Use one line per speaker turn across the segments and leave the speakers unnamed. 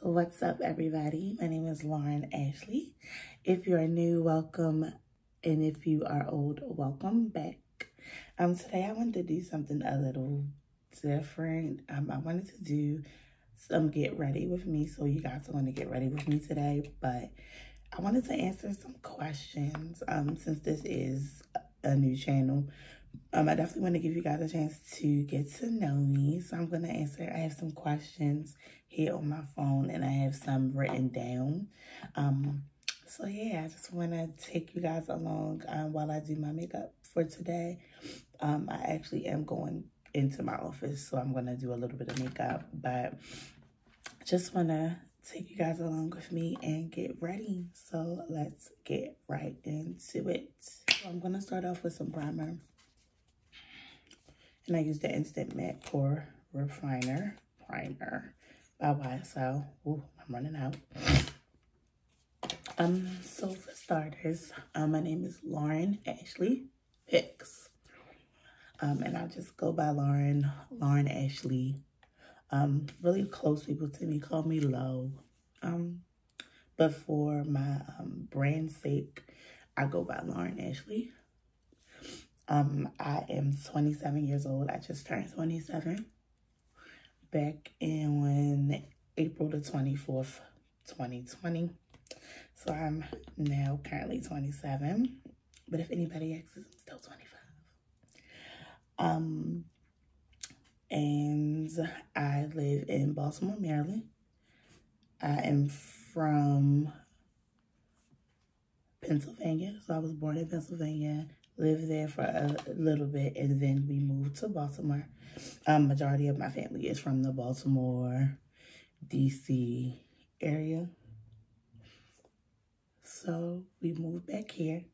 What's up, everybody? My name is Lauren Ashley. If you are new, welcome, and if you are old, welcome back. Today I wanted to do something a little different. I wanted to do some get ready with me, so you guys are going to get ready with me today, but I wanted to answer some questions since this is a new channel. I definitely want to give you guys a chance to get to know me. So I'm going to answer. I have some questions here on my phone and I have some written down. So yeah, I just want to take you guys along while I do my makeup for today. I actually am going into my office, so I'm going to do a little bit of makeup, but just want to take you guys along with me and get ready. So let's get right into it. So I'm going to start off with some primer. And I use the Instant Matte Pore Refiner Primer by YSL. Ooh, I'm running out. So for starters, my name is Lauren Ashley Hicks. And I just go by Lauren Ashley. Really close people to me call me Lo. But for my brand's sake, I go by Lauren Ashley. I am 27 years old. I just turned 27 back in April the 24th, 2020. So I'm now currently 27. But if anybody asks, I'm still 25. And I live in Baltimore, Maryland. I am from Pennsylvania. So I was born in Pennsylvania. Lived there for a little bit, and then we moved to Baltimore. Majority of my family is from the Baltimore, DC area. So we moved back here.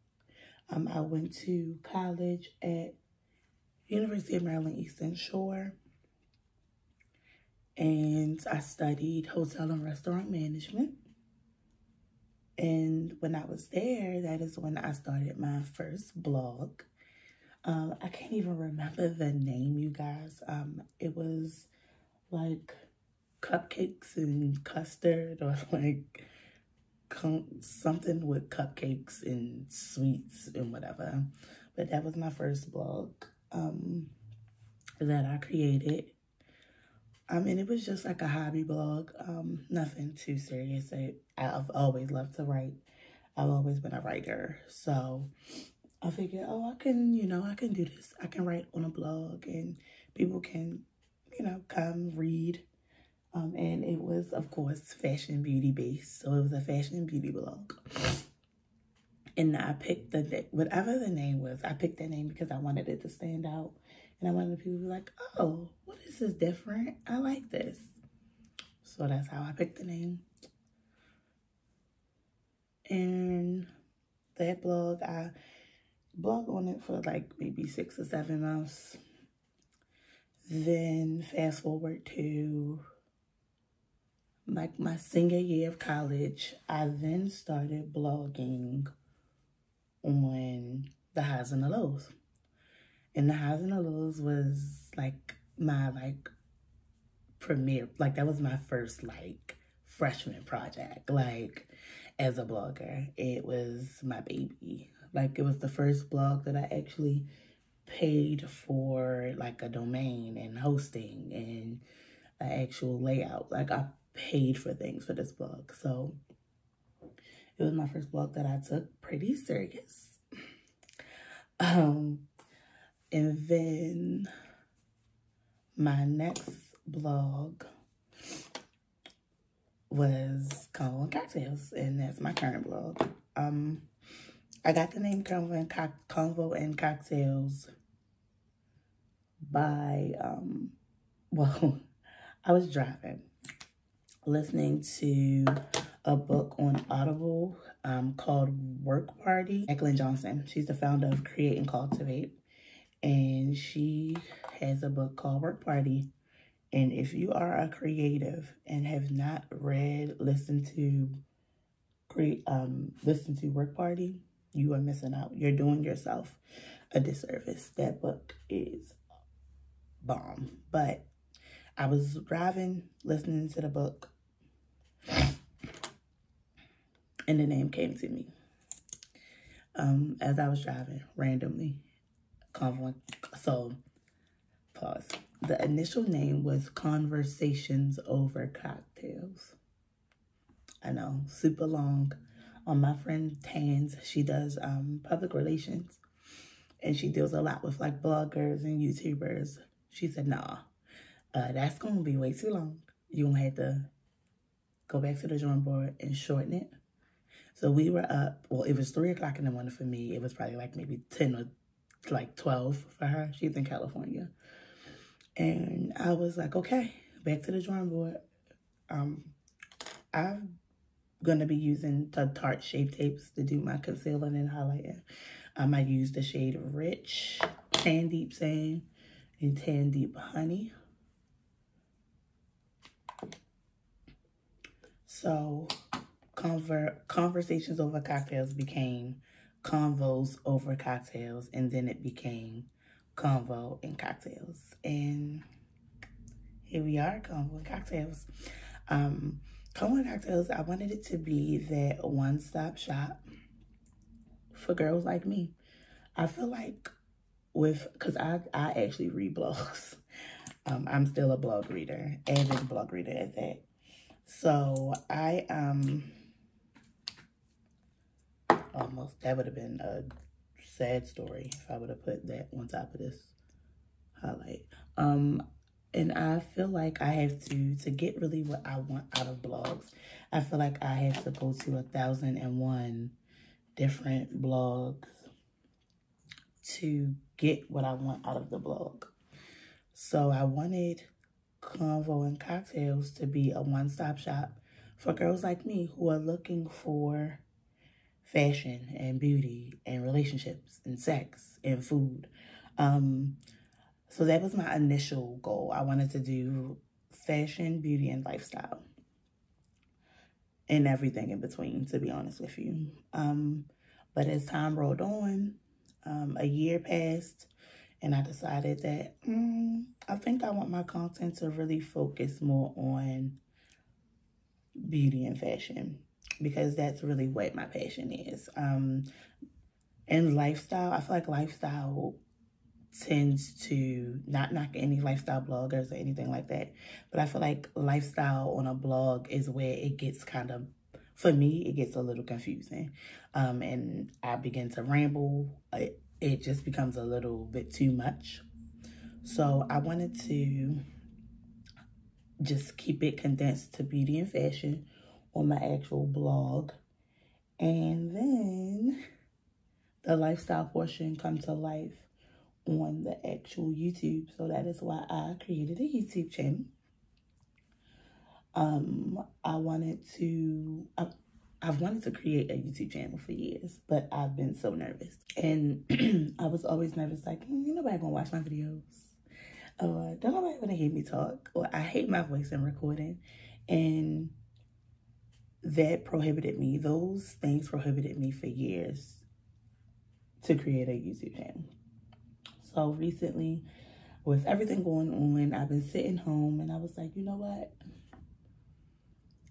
I went to college at University of Maryland, Eastern Shore. And I studied hotel and restaurant management. And when I was there, that is when I started my first blog. I can't even remember the name, you guys. It was like cupcakes and custard, or like something with cupcakes and sweets and whatever. But that was my first blog that I created. And it was just like a hobby blog, nothing too serious. I've always loved to write. I've always been a writer. So I figured, oh, I can do this. I can write on a blog and people can, come read. And it was, of course, fashion beauty based. So it was a fashion beauty blog. And I picked whatever the name was, I picked that name because I wanted it to stand out. And I wanted people to be like, oh, well, this is different. I like this. So that's how I picked the name. And that blog, I blogged on it for like maybe 6 or 7 months. Then fast forward to like my senior year of college, I then started blogging on the highs and the lows. And the highs and the lows was like my premiere, that was my first freshman project, as a blogger. It was my baby. It was the first blog that I actually paid for a domain and hosting and an actual layout. I paid for things for this blog. So it was my first blog that I took pretty serious. And then my next blog was Convo and Cocktails, and that's my current blog. I got the name Convo and Cocktails by, I was driving, listening to a book on Audible called Work Party. Madeline Johnson, she's the founder of Create and Cultivate. And she has a book called Work Party. And if you are a creative and have not listened to Work Party, you are missing out. You're doing yourself a disservice. That book is bomb. But I was driving, listening to the book, and the name came to me as I was driving randomly. So, pause. The initial name was Conversations Over Cocktails. I know, super long. My friend Tans, she does public relations, and she deals a lot with like bloggers and YouTubers. She said, nah, that's going to be way too long. You're going to have to go back to the drawing board and shorten it. So we were up, well, it was 3 o'clock in the morning for me. It was probably like maybe 10 or like 12 for her. She's in California. And I was like, okay, back to the drawing board. I'm going to be using the Tarte Shape Tapes to do my concealing and highlighting. I used the shade Rich, Tan Deep Sand, and Tan Deep Honey. So Conversations Over Cocktails became Convos Over Cocktails, and then it became Convo and Cocktails. And here we are, Convo and Cocktails. Convo and Cocktails, I wanted it to be that one-stop shop for girls like me. I feel like because I actually read blogs. I'm still a blog reader, avid blog reader at that. So I almost, that would have been a sad story if I would have put that on top of this highlight. And I feel like I have to get really what I want out of blogs. I feel like I have to go to 1,001 different blogs to get what I want out of the blog. So I wanted Convo and Cocktails to be a one-stop shop for girls like me who are looking for fashion and beauty and relationships and sex and food. So that was my initial goal. I wanted to do fashion, beauty, and lifestyle. And everything in between, to be honest with you. But as time rolled on, a year passed, and I decided that I think I want my content to really focus more on beauty and fashion, because that's really what my passion is. And lifestyle, I feel like lifestyle tends to, not knock any lifestyle bloggers or anything like that, but I feel like lifestyle on a blog is where it gets kind of, for me, it gets a little confusing. And I begin to ramble. It just becomes a little bit too much. So I wanted to just keep it condensed to beauty and fashion on my actual blog. And then the lifestyle portion come to life on the actual YouTube. So that is why I created a YouTube channel. I've wanted to create a YouTube channel for years, but I've been so nervous. And I was always nervous, like, nobody gonna watch my videos. Or don't nobody wanna hear me talk. Or I hate my voice in recording. And that prohibited me. Those things prohibited me for years to create a YouTube channel. So recently, with everything going on, I've been sitting home and I was like, you know what?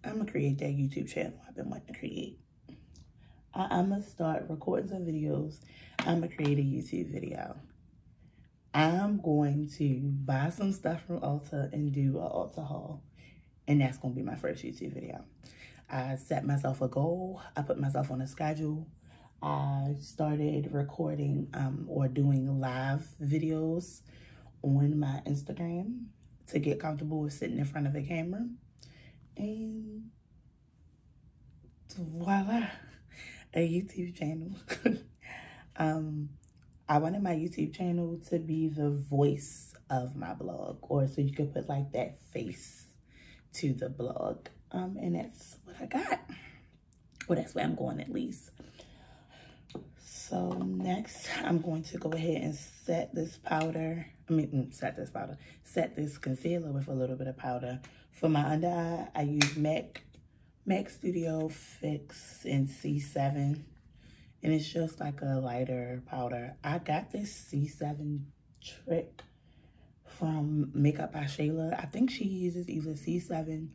I'm going to create that YouTube channel I've been wanting to create. I'm going to start recording some videos. I'm going to create a YouTube video. I'm going to buy some stuff from Ulta and do an Ulta haul. And that's going to be my first YouTube video. I set myself a goal. I put myself on a schedule. I started recording or doing live videos on my Instagram to get comfortable with sitting in front of a camera. And voila, a YouTube channel. I wanted my YouTube channel to be the voice of my blog, or so you could put like that face to the blog. And that's what I got. Well, that's where I'm going at least. So next, I'm going to go ahead and set this concealer with a little bit of powder. For my under eye, I use MAC Studio Fix in C7. And it's just like a lighter powder. I got this C7 trick from Makeup by Shayla. I think she uses either C7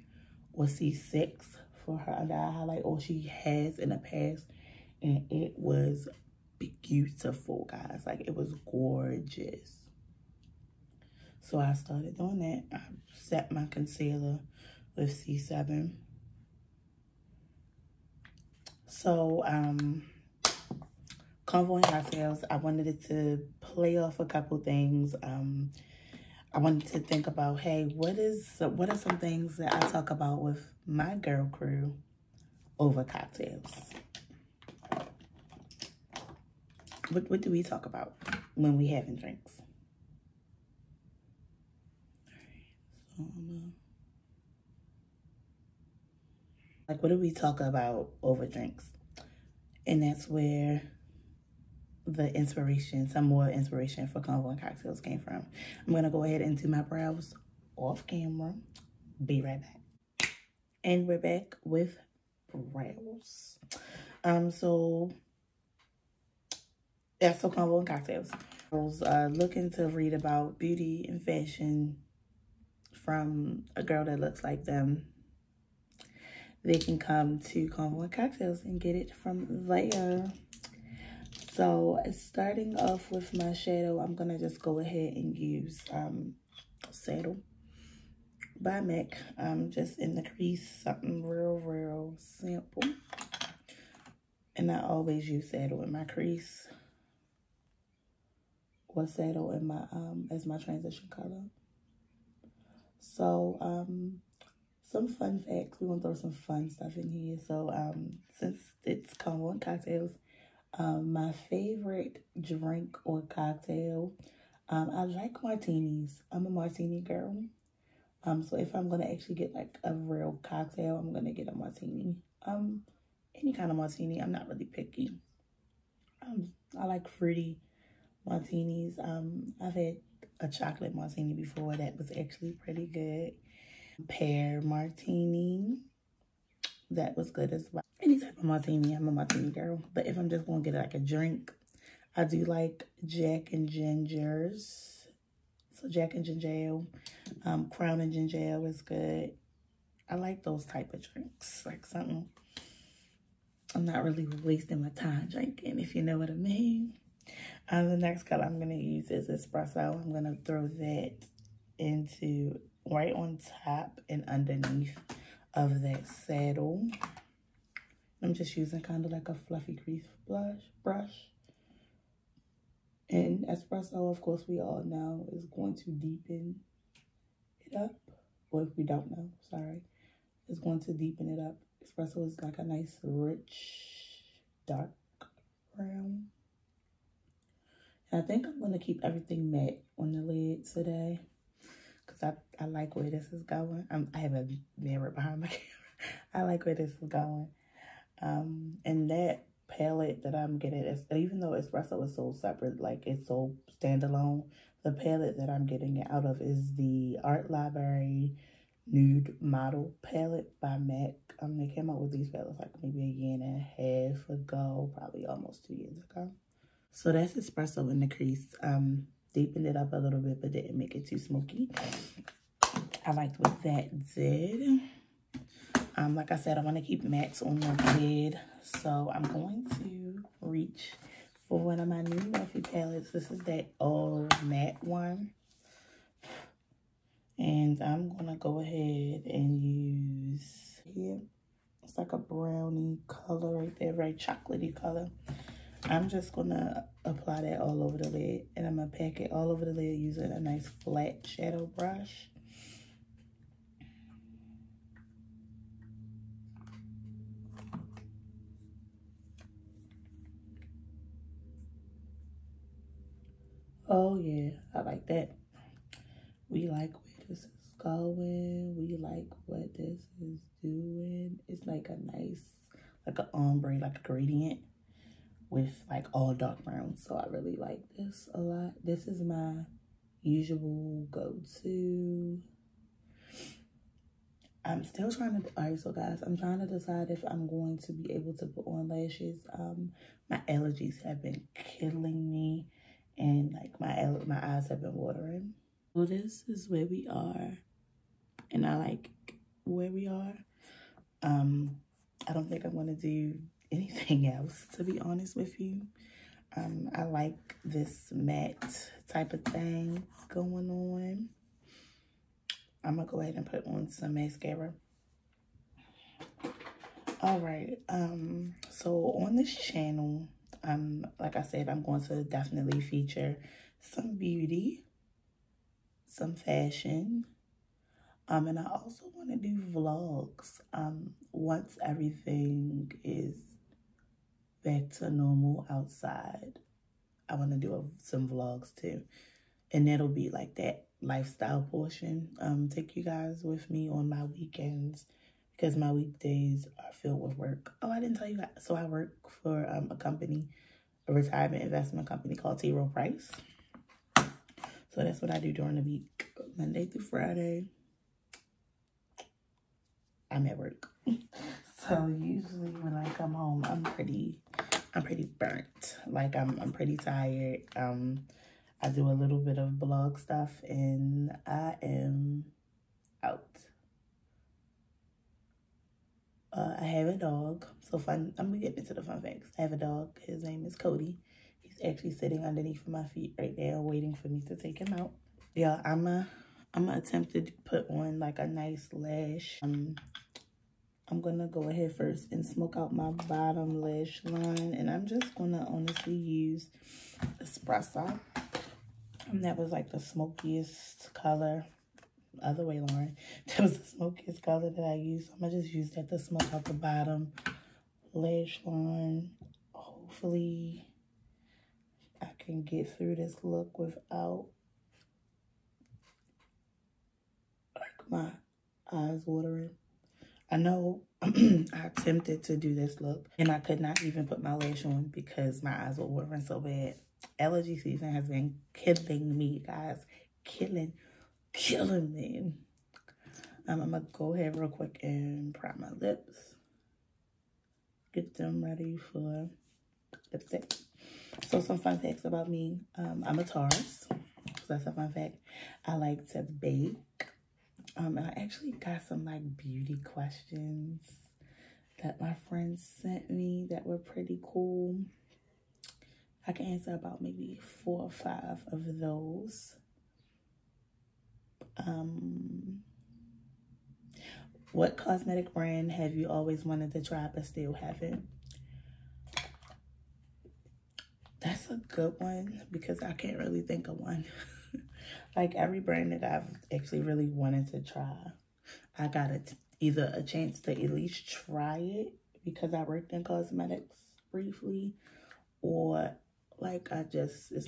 or C6 for her under eye highlight, or she has in the past, and it was beautiful, guys. Like, it was gorgeous. So I started doing that. I set my concealer with C7. So, Convo and Cocktails, I wanted it to play off a couple things. I wanted to think about, hey, what are some things that I talk about with my girl crew over cocktails? What do we talk about when we having drinks? Like, what do we talk about over drinks? And that's where the inspiration, some more inspiration for Convo and Cocktails came from. I'm going to go ahead and do my brows off camera. Be right back. And we're back with brows. So Convo and Cocktails. I was looking to read about beauty and fashion from a girl that looks like them. They can come to Convo and Cocktails and get it from there. So, starting off with my shadow, I'm going to just go ahead and use Saddle by MAC. Just in the crease, something real simple. And I always use Saddle in my crease, or Saddle in my as my transition color. So, some fun facts. We're going to throw some fun stuff in here. So, since it's Convo and Cocktails, my favorite drink or cocktail, I like martinis. I'm a martini girl. So if I'm going to actually get like a real cocktail, I'm going to get a martini. Any kind of martini. I'm not really picky. I like fruity martinis. I've had a chocolate martini before that was actually pretty good. Pear martini, that was good as well. Any type of martini, I'm a martini girl. But if I'm just gonna get like a drink, I do like Jack and Gingers. So Jack and Ginger Ale, Crown and Ginger Ale is good. I like those type of drinks, like something I'm not really wasting my time drinking, if you know what I mean. The next color I'm gonna use is Espresso. I'm gonna throw that into right on top and underneath of that saddle. I'm just using kind of like a fluffy crease brush. And Espresso, of course, we all know is going to deepen it up. Or if we don't know, sorry. It's going to deepen it up. Espresso is like a nice, rich, dark brown. And I think I'm going to keep everything matte on the lid today, because I like where this is going. I have a mirror behind my camera. I like where this is going. And that palette that I'm getting, even though Espresso is so separate, like it's so standalone, the palette that I'm getting it out of is the Art Library Nude Model palette by MAC. They came out with these palettes like maybe a year and a half ago, probably almost 2 years ago. So that's Espresso in the crease. Deepened it up a little bit, but didn't make it too smoky. I liked what that did. Like I said, I want to keep mattes on the lid. So I'm going to reach for one of my new Morphe palettes. This is that all matte one. And I'm going to go ahead and use here. It's like a brownie color right there, very chocolatey color. I'm just going to apply that all over the lid. And I'm going to pack it all over the lid using a nice flat shadow brush. Oh yeah, I like that. We like where this is going. We like what this is doing. It's like a nice, like an ombre, like a gradient with like all dark brown. So I really like this a lot. This is my usual go-to. I'm still trying to, alright, so guys, I'm trying to decide if I'm going to be able to put on lashes. My allergies have been killing me. And like my eyes have been watering. Well, this is where we are. And I like where we are. I don't think I'm going to do anything else, to be honest with you. I like this matte type of thing going on. I'm going to go ahead and put on some mascara. All right. So on this channel, like I said, I'm going to definitely feature some beauty, some fashion, and I also want to do vlogs. Once everything is back to normal outside, I want to do some vlogs too, and that'll be like that lifestyle portion. Take you guys with me on my weekends, because my weekdays are filled with work. Oh, I didn't tell you guys. So I work for a company, a retirement investment company called T. Rowe Price. So that's what I do during the week, Monday through Friday. I'm at work. So usually when I come home, I'm pretty burnt. Like I'm pretty tired. I do a little bit of blog stuff and I am out. I have a dog. So fun. I'm gonna get into the fun facts. I have a dog. His name is Cody. He's actually sitting underneath my feet right now, waiting for me to take him out. Yeah, I'm gonna attempt to put on like a nice lash. I'm gonna go ahead first and smoke out my bottom lash line, and I'm just gonna honestly use Espresso. That was like the smokiest color. Other way, Lauren. That was the smokiest color that I used. I'm gonna just use that to smoke out the bottom lash line. Hopefully, I can get through this look without like my eyes watering. I know I attempted to do this look and I could not even put my lash on because my eyes were watering so bad. Allergy season has been killing me, guys. Killing me. I'm gonna go ahead real quick and prime my lips. Get them ready for lipstick. So some fun facts about me. I'm a Taurus. So that's a fun fact. I like to bake. And I actually got some like beauty questions that my friends sent me that were pretty cool. I can answer about maybe 4 or 5 of those. What cosmetic brand have you always wanted to try but still haven't? That's a good one because I can't really think of one. Like every brand that I've actually really wanted to try, I got either a chance to at least try it because I worked in cosmetics briefly, or like I just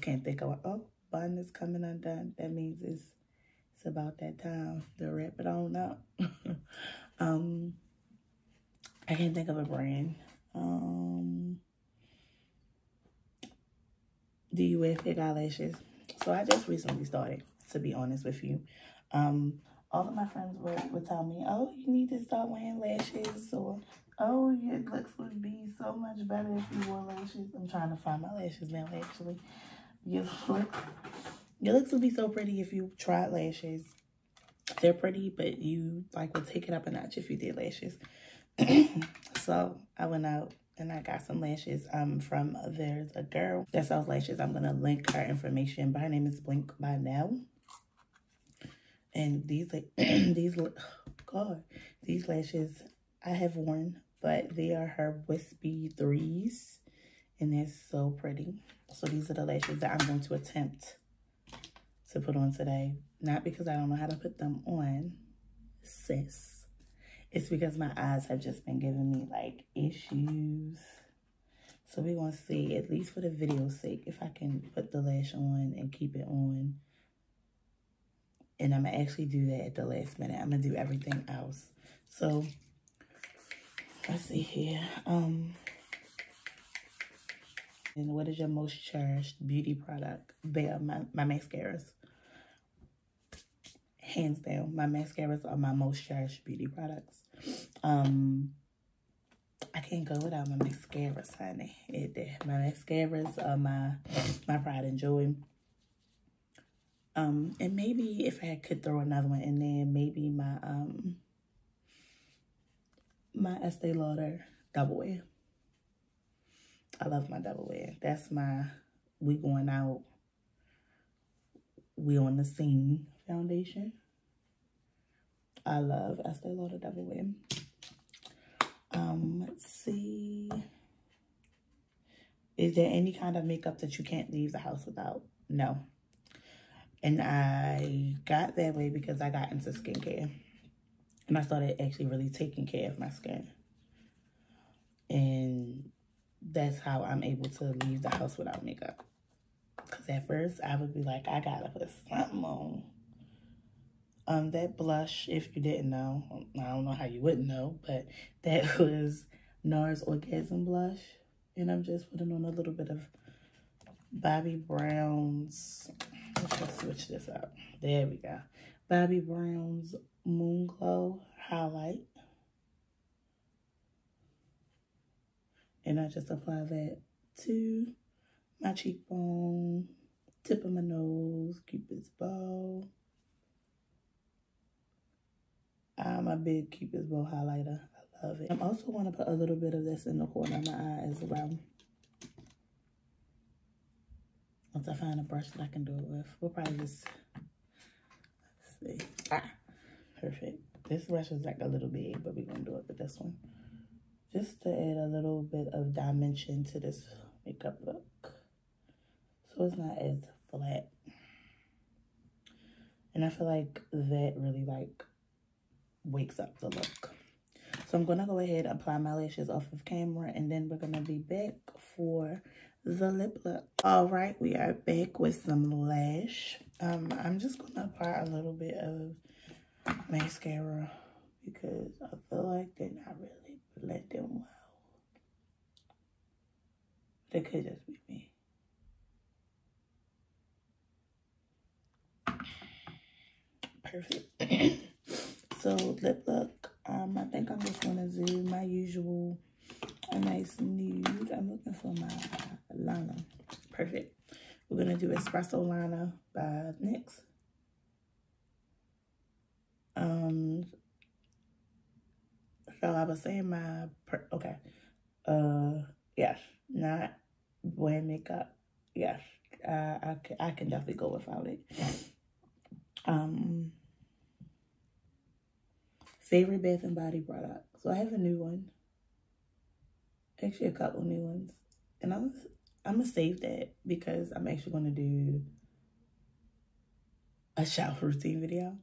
can't think of, oh, bun is coming undone. That means it's about that time to wrap it on up. I can't think of a brand. Do you wear fake eyelashes? So I just recently started, to be honest with you. All of my friends would tell me, oh, you need to start wearing lashes, or oh, your looks would be so much better if you wore lashes. I'm trying to find my lashes now, actually. Your looks would be so pretty if you tried lashes. They're pretty, but you like would take it up a notch if you did lashes. So I went out and I got some lashes from, there's a girl that sells lashes. I'm gonna link her information, but her name is Blink by Now. And these lashes I have worn, but they are her Wispy 3s, and they're so pretty. So these are the lashes that I'm going to attempt to put on today. Not because I don't know how to put them on, sis. It's because my eyes have just been giving me like issues. So we're going to see, at least for the video's sake, if I can put the lash on and keep it on. And I'm going to actually do that at the last minute. I'm going to do everything else. So let's see here. And what is your most cherished beauty product? They are my mascaras. Hands down, my mascaras are my most cherished beauty products. I can't go without my mascaras, honey. My mascaras are my pride and joy. And maybe if I could throw another one in there, maybe my my Estee Lauder Double Wear. I love my Double Wear. That's my we going out, we on the scene foundation. I love Estee Lauder Double Wear. Let's see. Is there any kind of makeup that you can't leave the house without? No. And I got that way because I got into skincare. And I started actually really taking care of my skin. And that's how I'm able to leave the house without makeup. Because at first, I would be like, I gotta put something on. That blush, if you didn't know, I don't know how you wouldn't know, but that was Nars Orgasm blush. And I'm just putting on a little bit of Bobbi Brown's, let's just switch this up. There we go. Bobbi Brown's Moon Glow highlight. And I just apply that to my cheekbone, tip of my nose, Cupid's bow. I'm a big Cupid's bow highlighter. I love it. I also want to put a little bit of this in the corner of my eye as well. Once I find a brush that I can do it with, we'll probably just, let's see. Perfect. This brush is like a little big, but we're going to do it with this one. Just to add a little bit of dimension to this makeup look. So it's not as flat. And I feel like that really like wakes up the look. So I'm going to go ahead and apply my lashes off of camera, and then we're going to be back for the lip look. All right, we are back with some Lash. I'm just going to apply a little bit of mascara because I feel like they're not really blending well. It could just be me. Perfect. So lip look, I think I'm just gonna do my usual, a nice nude. I'm looking for my liner. Perfect. We're gonna do Espresso liner by NYX. So I was saying yes, not wearing makeup. Yes, I can definitely go without it. Favorite Bath and Body product. So I have a new one. Actually, a couple new ones. And I'm going to save that because I'm actually going to do a shower routine video.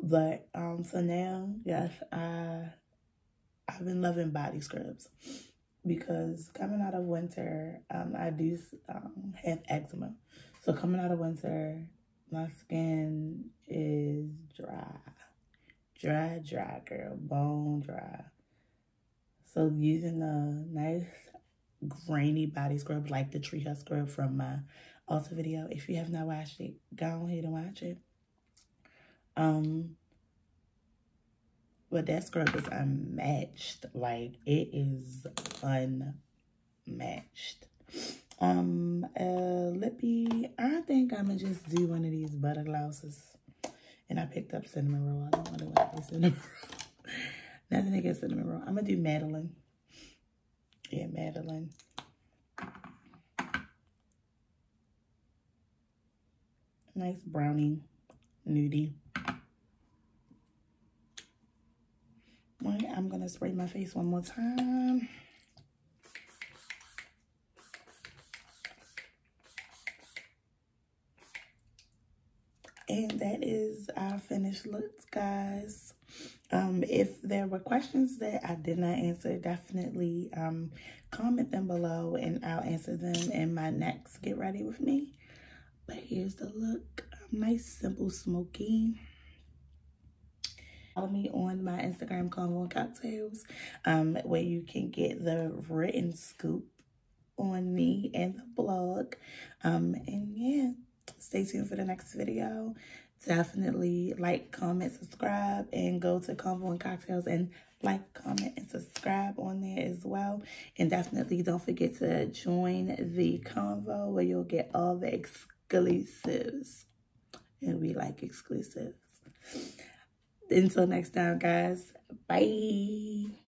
But for now, yes, I've been loving body scrubs. Because coming out of winter, I do have eczema. So coming out of winter, my skin is dry. Dry, girl. Bone dry. So using a nice grainy body scrub like the Tree Hut scrub from my Ulta video. If you have not watched it, go ahead and watch it. But that scrub is unmatched. Like, it is unmatched. Lippy, I think I'm gonna just do one of these butter glosses. And I picked up cinnamon roll. I don't really want this cinnamon roll. Nothing against cinnamon roll. I'm gonna do Madeline. Yeah, Madeline. Nice brownie, nudie. All right, I'm gonna spray my face one more time. And that is our finished looks, guys. If there were questions that I did not answer, definitely comment them below and I'll answer them in my next Get Ready With Me. But here's the look. Nice, simple, smoky. Follow me on my Instagram, Convo and Cocktails, where you can get the written scoop on me and the blog. And yeah, stay tuned for the next video. Definitely like, comment, subscribe, and go to Convo and Cocktails and like, comment, and subscribe on there as well. And definitely don't forget to join the Convo where you'll get all the exclusives. And we like exclusives. Until next time, guys. Bye.